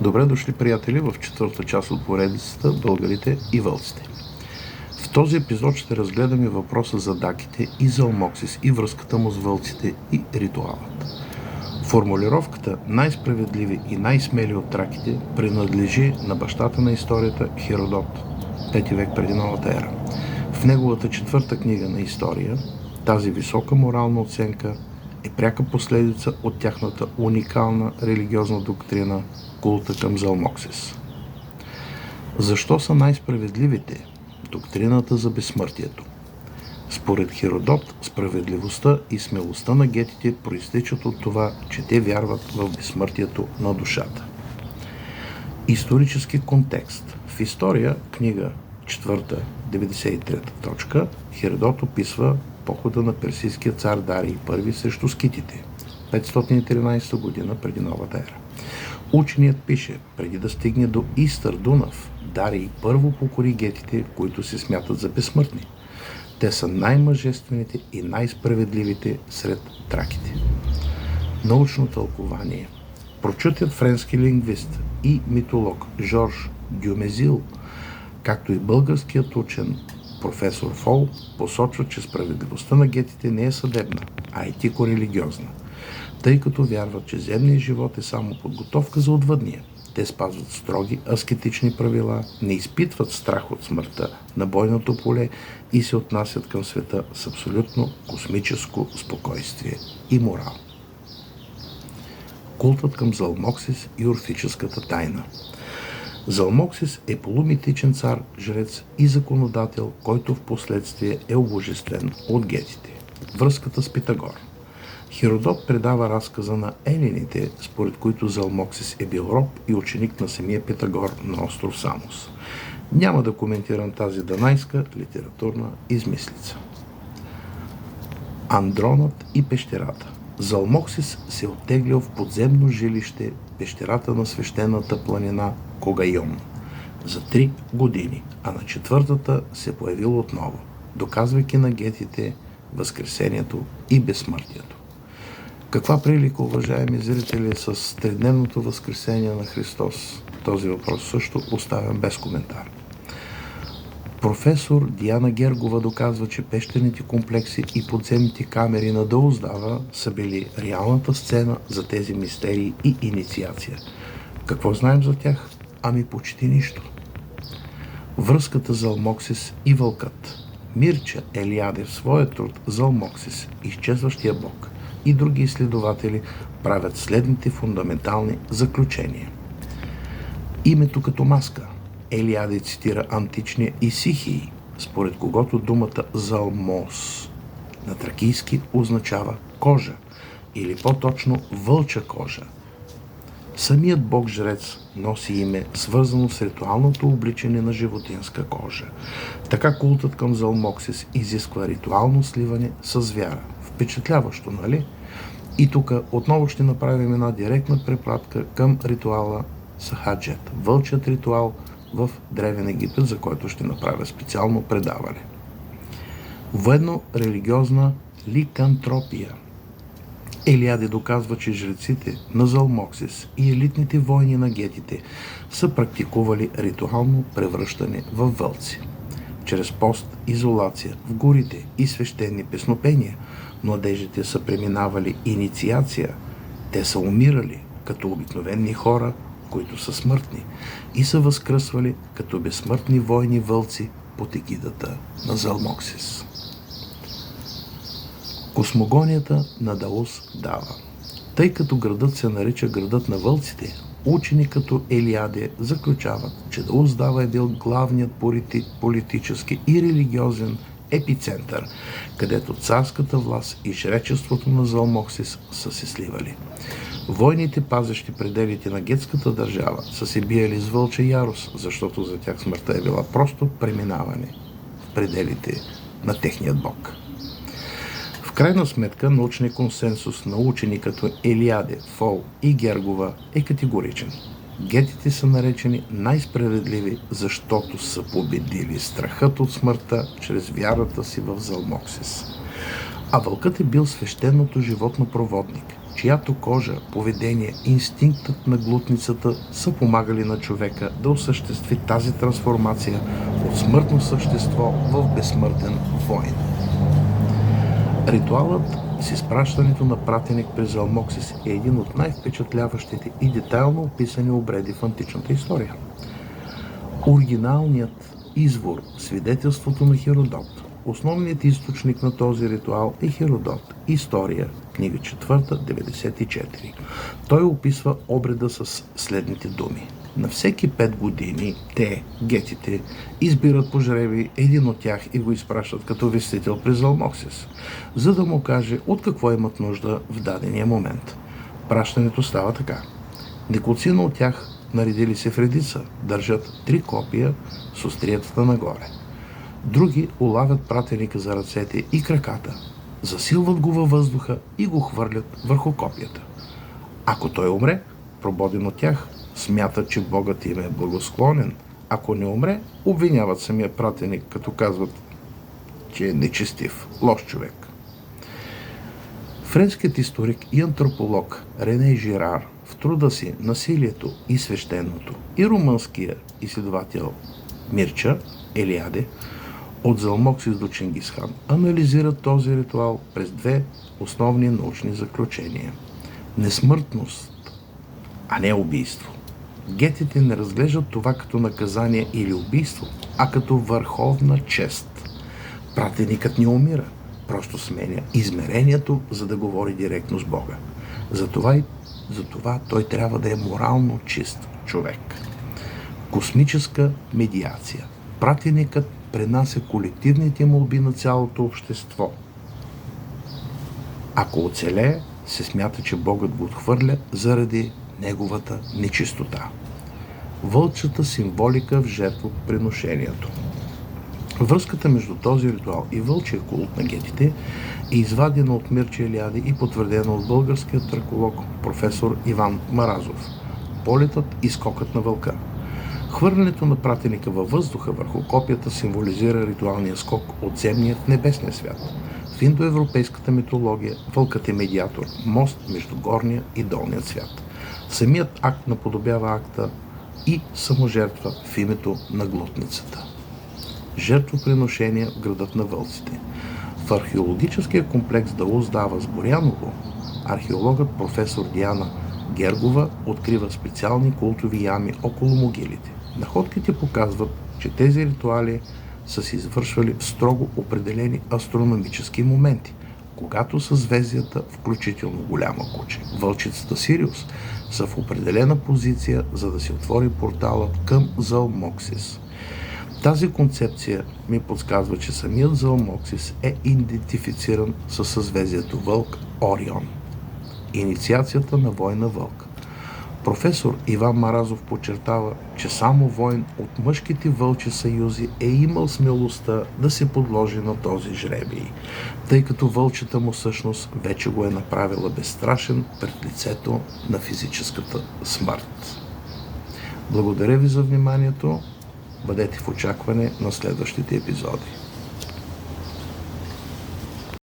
Добре дошли, приятели, в четвърта част от поредицата «Българите и вълците». В този епизод ще разгледаме въпроса за даките и за Залмоксис и връзката му с вълците и ритуалът. Формулировката «най-справедливи и най-смели от траките» принадлежи на бащата на историята Херодот, 5 век преди новата ера. В неговата четвърта книга на история тази висока морална оценка е пряка последица от тяхната уникална религиозна доктрина – култа към Залмоксис. Защо са най-справедливите? Доктрината за безсмъртието. Според Херодот, справедливостта и смелостта на гетите произтичат от това, че те вярват в безсмъртието на душата. Исторически контекст. В история, книга 4, 93 точка, Херодот описва похода на персийския цар Дарий I срещу скитите, 513 година преди новата ера. Ученият пише, преди да стигне до Истър Дунав, Дарий първо покори гетите, които се смятат за безсмъртни. Те са най-мъжествените и най-справедливите сред траките. Научно тълкование. Прочутият френски лингвист и митолог Жорж Дюмезил, както и българският учен професор Фол, посочва, че справедливостта на гетите не е съдебна, а етико-религиозна, тъй като вярват, че земният живот е само подготовка за отвъдния. Те спазват строги аскетични правила, не изпитват страх от смъртта на бойното поле и се отнасят към света с абсолютно космическо спокойствие и морал. Култът към Залмоксис и орфическата тайна. Залмоксис е полумитичен цар, жрец и законодател, който в последствие е обожествен от гетите. Връзката с Питагор. Херодот предава разказа на елените, според които Залмоксис е бил роб и ученик на самия Питагор на остров Самос. Няма да коментирам тази данайска литературна измислица. Андронът и пещерата. Залмоксис се оттеглял в подземно жилище, пещерата на свещената планина Когайон, за 3 години, а на четвъртата се появил отново, доказвайки на гетите възкресението и безсмъртието. Каква прилика, уважаеми зрители, с тридневното възкресение на Христос? Този въпрос също оставям без коментар. Професор Диана Гергова доказва, че пещерните комплекси и подземните камери на Дауздава са били реалната сцена за тези мистерии и инициация. Какво знаем за тях? Ами почти нищо. Връзката Залмоксис и вълкът. Мирча Елиаде в своя труд Залмоксис, изчезващия бог, и други изследователи правят следните фундаментални заключения. Името като маска. Елиаде цитира античния Исихий, според когото думата Залмос на тракийски означава кожа, или по-точно вълча кожа. Самият бог-жрец носи име, свързано с ритуалното обличане на животинска кожа. Така култът към Залмоксис изисква ритуално сливане с вяра. Впечатляващо, нали? И тук отново ще направим една директна препратка към ритуала Сахаджет, вълчият ритуал в Древен Египет, за който ще направя специално предаване. Военно-религиозна ликантропия. Елиаде доказва, че жреците на Залмоксис и елитните войни на гетите са практикували ритуално превръщане в вълци. Чрез пост, изолация в горите и свещени песнопения, младежите са преминавали инициация. Те са умирали като обикновени хора, които са смъртни, и са възкръсвали като безсмъртни войни вълци под егидата на Залмоксис. Космогонията на Даус Дава. Тъй като градът се нарича градът на вълците, учени като Елиаде заключават, че Даус Дава е бил главният политически и религиозен епицентър, където царската власт и жречеството на Залмоксис са се сливали. Войните, пазещи пределите на гетската държава, са се биели с вълча ярост, защото за тях смъртта е била просто преминаване в пределите на техният бог. В крайна сметка, научният консенсус на учени като Елиаде, Фол и Гергова е категоричен. Гетите са наречени най-справедливи, защото са победили страхът от смъртта чрез вярата си в Залмоксис. А вълкът е бил свещеното животно проводник. чиято кожа, поведение, инстинктът на глутницата са помагали на човека да осъществи тази трансформация от смъртно същество в безсмъртен воин. Ритуалът с изпращането на пратеник през Залмоксис е един от най-впечатляващите и детайлно описани обреди в античната история. Оригиналният извор, свидетелството на Херодот. Основният източник на този ритуал е Херодот, История, книга 4, 94. Той описва обреда с следните думи. На всеки 5 години те, гетите, избират по жреби един от тях и го изпращат като вестител през Залмоксис, за да му каже от какво имат нужда в дадения момент. Пращането става така. Неколцина от тях, наредили се в редица, държат 3 копия с остриятата нагоре. Други улавят пратеника за ръцете и краката, засилват го във въздуха и го хвърлят върху копията. Ако той умре, прободен от тях, смятат, че Богът им е благосклонен. Ако не умре, обвиняват самия пратеник, като казват, че е нечестив, лош човек. Френският историк и антрополог Рене Жирар в труда си "Насилието и свещеното" и румънският изследовател Мирча Елиаде от Залмоксис до Чингисхан анализират този ритуал през 2 основни научни заключения. Несмъртност, а не убийство. Гетите не разглеждат това като наказание или убийство, а като върховна чест. Пратеникът не умира, просто сменя измерението, за да говори директно с Бога. Затова той трябва да е морално чист човек. Космическа медиация. Пратеникът пренася колективните молби на цялото общество. Ако оцелее, се смята, че Богът го отхвърля заради неговата нечистота. Вълчата символика в жертвоприношението. Връзката между този ритуал и вълчия култ на гетите е извадена от Мирча Елиаде и потвърдена от българският траколог професор Иван Маразов. Полетът и скокът на вълка. Хвърлянето на пратеника във въздуха върху копията символизира ритуалния скок от земния в небесния свят. В индоевропейската митология вълкът е медиатор, мост между горния и долния свят. Самият акт наподобява акта и саможертва в името на глутницата. Жертвоприношение в градът на вълците. В археологическия комплекс Даус-Дава с Боряново археологът професор Диана Гергова открива специални култови ями около могилите. Находките показват, че тези ритуали са се извършвали в строго определени астрономически моменти, когато съзвездията, включително Голяма куче, вълчицата Сириус, са в определена позиция, за да се отвори порталът към Залмоксис. Тази концепция ми подсказва, че самият Залмоксис е идентифициран със съзвездието Вълк Орион. Инициацията на война Вълк. Професор Иван Маразов подчертава, че само войн от мъжките вълчи съюзи е имал смелостта да се подложи на този жребий, тъй като вълчата му същност вече го е направила безстрашен пред лицето на физическата смърт. Благодаря ви за вниманието. Бъдете в очакване на следващите епизоди.